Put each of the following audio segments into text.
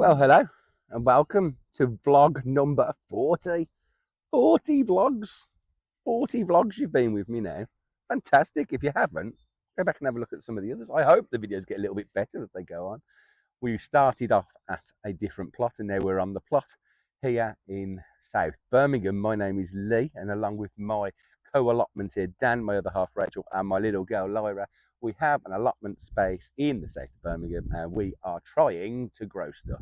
Well, hello and welcome to vlog number 40. 40 vlogs. 40 vlogs you've been with me now. Fantastic. If you haven't, go back and have a look at some of the others. I hope the videos get a little bit better as they go on. We started off at a different plot and now we're on the plot here in South Birmingham. My name is Lee, and along with my co-allotment here, Dan, my other half Rachel, and my little girl Lyra, we have an allotment space in the south of Birmingham, and we are trying to grow stuff.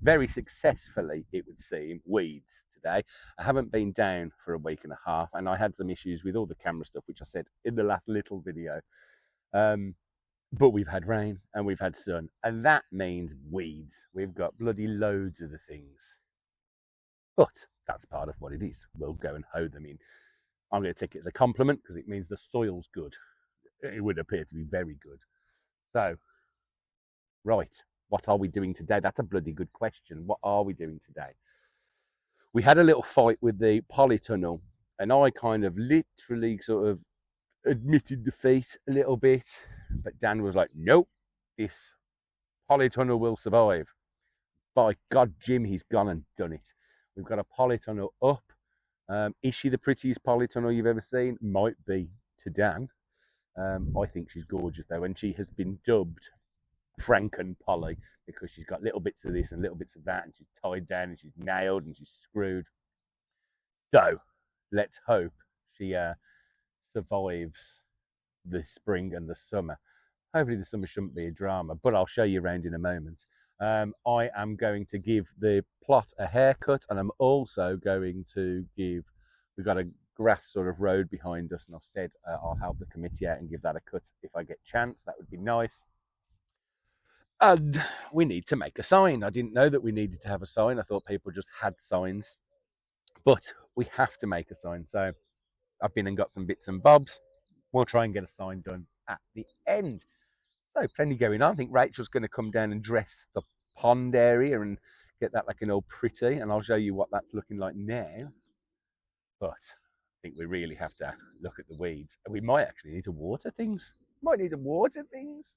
Very successfully, it would seem, weeds today. I haven't been down for a week and a half, and I had some issues with all the camera stuff, which I said in the last little video. But we've had rain and we've had sun, and that means weeds. We've got bloody loads of the things. But that's part of what it is. We'll go and hoe them in. I'm going to take it as a compliment because it means the soil's good. It would appear to be very good. So, right, what are we doing today? That's a bloody good question. What are we doing today? We had a little fight with the polytunnel, and I kind of literally sort of admitted defeat a little bit, but Dan was like, nope, this polytunnel will survive. By God, Jim, he's gone and done it. We've got a polytunnel up. Is she the prettiest polytunnel you've ever seen? Might be to Dan. I think she's gorgeous though, and she has been dubbed Franken Polly because she's got little bits of this and little bits of that, and she's tied down and she's nailed and she's screwed. So let's hope she survives the spring and the summer. Hopefully the summer shouldn't be a drama, but I'll show you around in a moment. I am going to give the plot a haircut, and I'm also going to give, we've got a grass sort of road behind us, and I've said I'll help the committee out and give that a cut if I get a chance. That would be nice. And we need to make a sign. I didn't know that we needed to have a sign. I thought people just had signs, but we have to make a sign. So I've been and got some bits and bobs. We'll try and get a sign done at the end. So plenty going on. I think Rachel's going to come down and dress the pond area and get that like an old pretty, and I'll show you what that's looking like now. But I think we really have to look at the weeds. We might actually need to water things. Might need to water things.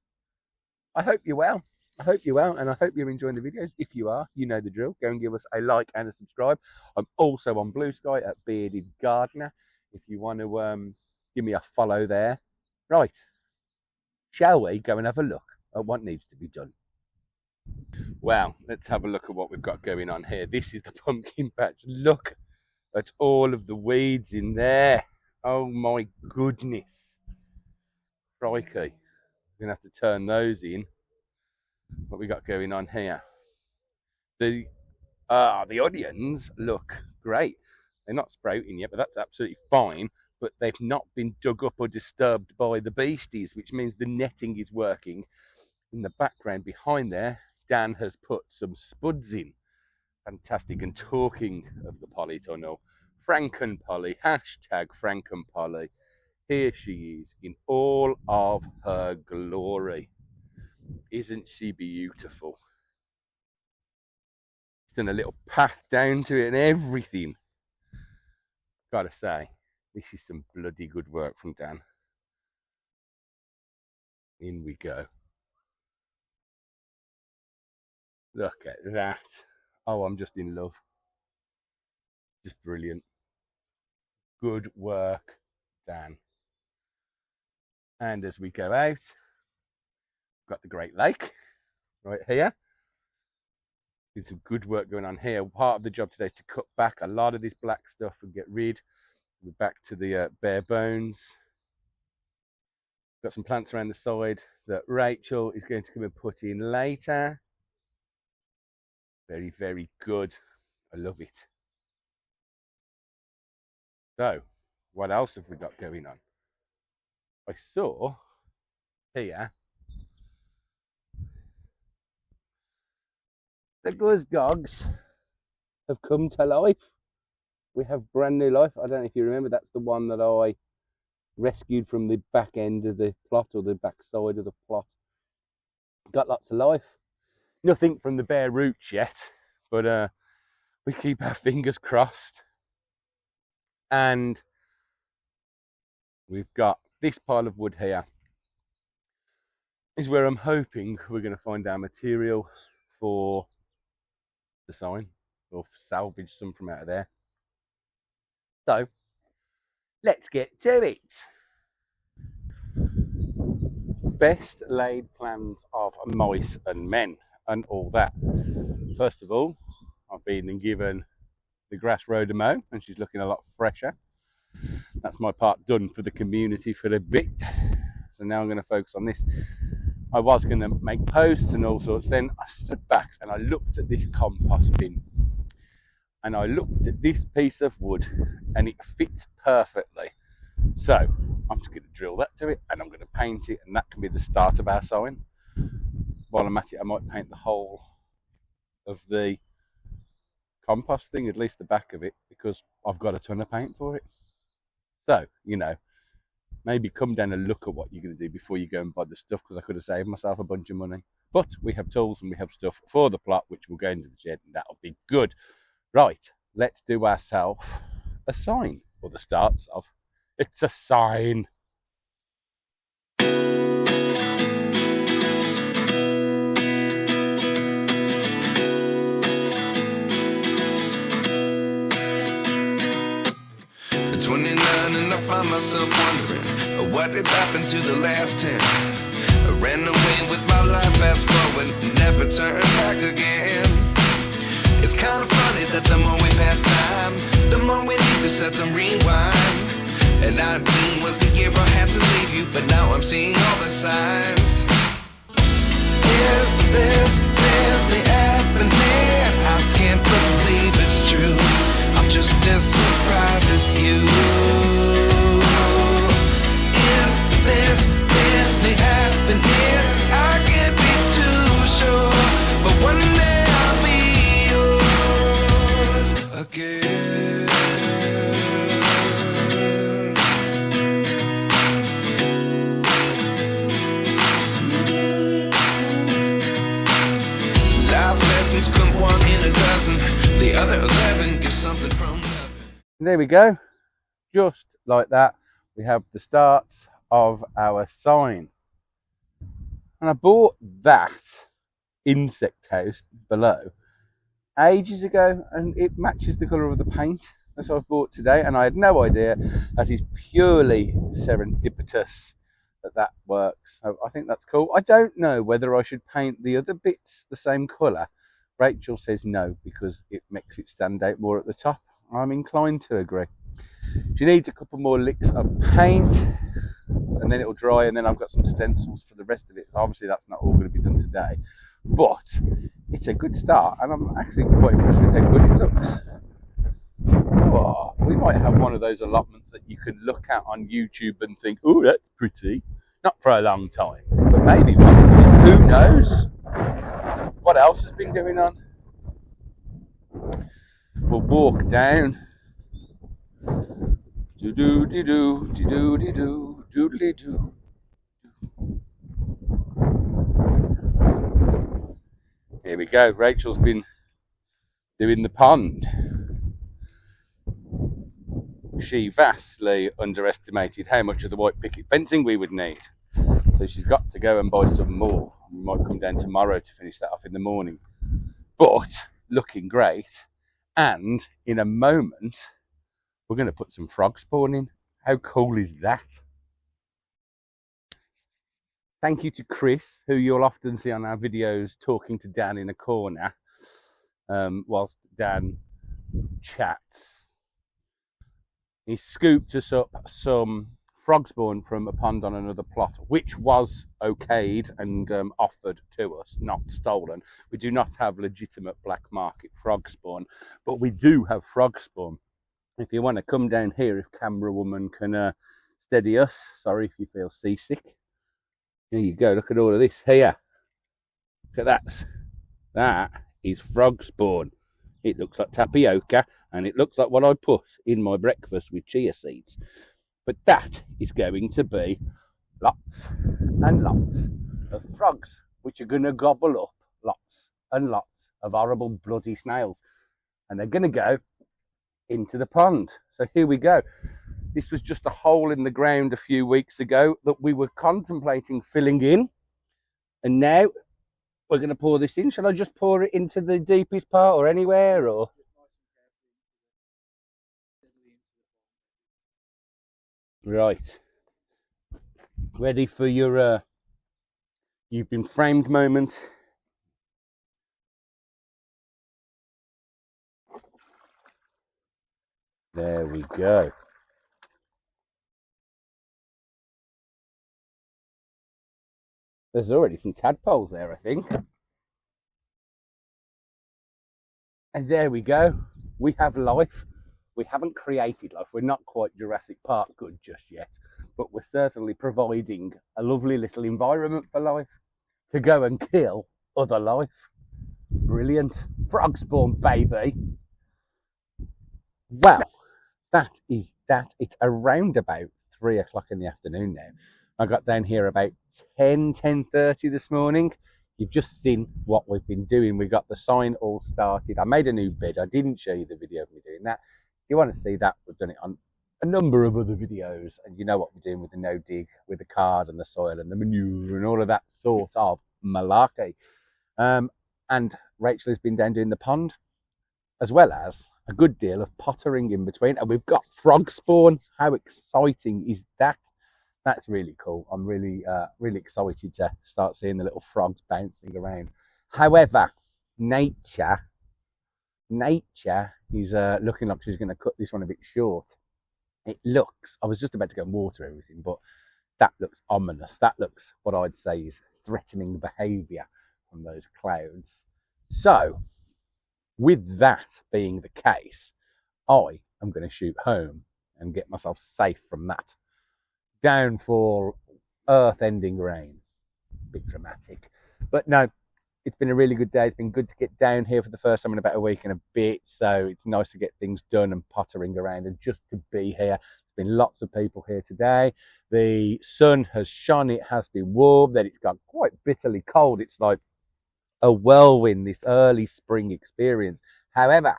I hope you're well. I hope you're well, and I hope you're enjoying the videos. If you are, you know the drill. Go and give us a like and a subscribe. I'm also on Blue Sky at Bearded Gardener. If you want to give me a follow there. Right. Shall we go and have a look at what needs to be done? Well, let's have a look at what we've got going on here. This is the pumpkin patch. Look at all of the weeds in there. Oh my goodness. Crikey. We're going to have to turn those in. What we got going on here? The onions look great. They're not sprouting yet, but that's absolutely fine. But they've not been dug up or disturbed by the beasties, which means the netting is working. In the background behind there, Dan has put some spuds in. Fantastic. And talking of the polytunnel, Franken Polly, hashtag Franken Polly. Here she is in all of her glory. Isn't she beautiful? She's done a little path down to it and everything. Gotta say, this is some bloody good work from Dan. In we go. Look at that. Oh, I'm just in love. Just brilliant. Good work, Dan. And as we go out, we've got the Great Lake right here. Doing some good work going on here. Part of the job today is to cut back a lot of this black stuff and get rid. We're back to the bare bones. Got some plants around the side that Rachel is going to come and put in later. Very, very good. I love it. So, what else have we got going on? I saw here the Guzgogs have come to life. We have brand new life. I don't know if you remember, that's the one that I rescued from the back end of the plot, or the back side of the plot. Got lots of life. Nothing from the bare roots yet, but we keep our fingers crossed. And we've got this pile of wood here is where I'm hoping we're going to find our material for the sign or salvage some from out of there. So let's get to it. Best laid plans of mice and men and all that. First of all, I've been given the grass row to mow and she's looking a lot fresher. That's my part done for the community for a bit. So now I'm going to focus on this. I was going to make posts and all sorts. Then I stood back and I looked at this compost bin and I looked at this piece of wood and it fits perfectly. So I'm just going to drill that to it and I'm going to paint it, and that can be the start of our sign. While I'm at it, I might paint the whole of the compost thing, at least the back of it, because I've got a ton of paint for it. So, you know, maybe come down and look at what you're going to do before you go and buy the stuff, because I could have saved myself a bunch of money. But we have tools and we have stuff for the plot, which will go into the shed, and that'll be good. Right, let's do ourselves a sign, or the starts of. It's a sign. At 29 and I find myself wondering what did happen to the last 10. I ran away with my life, fast forward, never turn back again. It's kind of funny that the more we pass time, the more we need to set them rewind. And 19 was the year I had to leave you, but now I'm seeing all the signs. Is this really happening? I can't believe it's true. I'm just as surprised as you. Is this really happening? I can't be too sure, but one day I'll be yours again. Life lessons come one in a dozen. The other 11 get something from nothing. There we go. Just like that, we have the start of our sign. And I bought that insect house below ages ago, and it matches the colour of the paint. That's what I've bought today, and I had no idea. That is purely serendipitous that works. So I think that's cool. I don't know whether I should paint the other bits the same colour. Rachel says no, because it makes it stand out more at the top. I'm inclined to agree. She needs a couple more licks of paint and then it'll dry, and then I've got some stencils for the rest of it. Obviously that's not all going to be done today, but it's a good start and I'm actually quite impressed with how good it looks. Oh, we might have one of those allotments that you can look at on YouTube and think, oh, that's pretty. Not for a long time, but maybe one. Who knows? What else has been going on? We'll walk down. Do do do do do do do doodly do. Here we go. Rachel's been doing the pond. She vastly underestimated how much of the white picket fencing we would need. So she's got to go and buy some more. We might come down tomorrow to finish that off in the morning. But looking great. And in a moment, we're going to put some frog spawn in. How cool is that? Thank you to Chris, who you'll often see on our videos talking to Dan in a corner whilst Dan chats. He scooped us up some frog spawn from a pond on another plot, which was okayed and offered to us, not stolen. We do not have legitimate black market frog spawn, but we do have frog spawn. If you want to come down here, if camera woman can steady us, sorry if you feel seasick. There you go, look at all of this here. Look at that. That is frog spawn. It looks like tapioca, and it looks like what I put in my breakfast with chia seeds. But that is going to be lots and lots of frogs, which are going to gobble up lots and lots of horrible bloody snails. And they're going to go into the pond. So here we go. This was just a hole in the ground a few weeks ago that we were contemplating filling in. And now we're going to pour this in. Shall I just pour it into the deepest part or anywhere? Or right, ready for your you've been framed moment. There we go. There's already some tadpoles there, I think. And there we go. We have life. We haven't created life. We're not quite Jurassic Park good just yet, but we're certainly providing a lovely little environment for life to go and kill other life. Brilliant. Frog spawn, baby. Well, that is that. It's around about 3 o'clock in the afternoon now. I got down here about 10:30 this morning. You've just seen what we've been doing. We got the sign all started. I made a new bed. I didn't show you the video of me doing that. If you want to see that, we've done it on a number of other videos. And you know what we're doing with the no dig, with the card and the soil and the manure and all of that sort of malarkey. And Rachel has been down doing the pond, as well as a good deal of pottering in between. And we've got frog spawn. How exciting is that? That's really cool. I'm really excited to start seeing the little frogs bouncing around. However, nature is looking like she's going to cut this one a bit short. It looks, I was just about to go and water everything, but that looks ominous. That looks what I'd say is threatening behaviour from those clouds. So, with that being the case, I am going to shoot home and get myself safe from that downfall, earth-ending rain. Bit dramatic. But no, it's been a really good day. It's been good to get down here for the first time in about a week and a bit. So it's nice to get things done and pottering around and just to be here. There's been lots of people here today. The sun has shone. It has been warm. Then it's got quite bitterly cold. It's like a whirlwind, this early spring experience. However,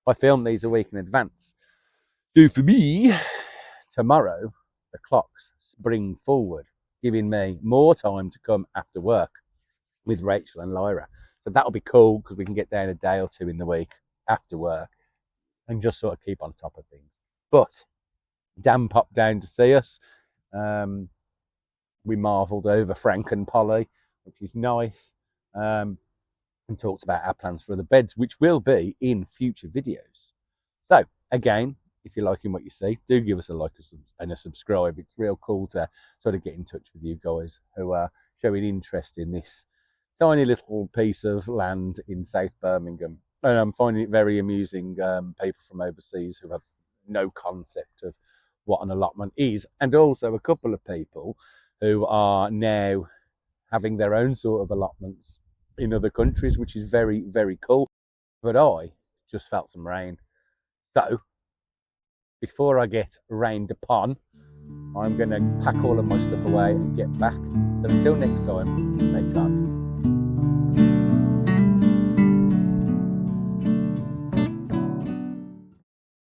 I filmed these a week in advance. So for me, tomorrow, the clocks spring forward, giving me more time to come after work with Rachel and Lyra. So that'll be cool because we can get down a day or two in the week after work and just sort of keep on top of things. But Dan popped down to see us. We marvelled over Frank and Polly, which is nice, and talked about our plans for the beds, which will be in future videos. So again, if you're liking what you see, do give us a like and a subscribe. It's real cool to sort of get in touch with you guys who are showing interest in this tiny little piece of land in South Birmingham. And I'm finding it very amusing, people from overseas who have no concept of what an allotment is. And also a couple of people who are now having their own sort of allotments in other countries, which is very, very cool. But I just felt some rain. So before I get rained upon, I'm going to pack all of my stuff away and get back. So until next time, stay calm.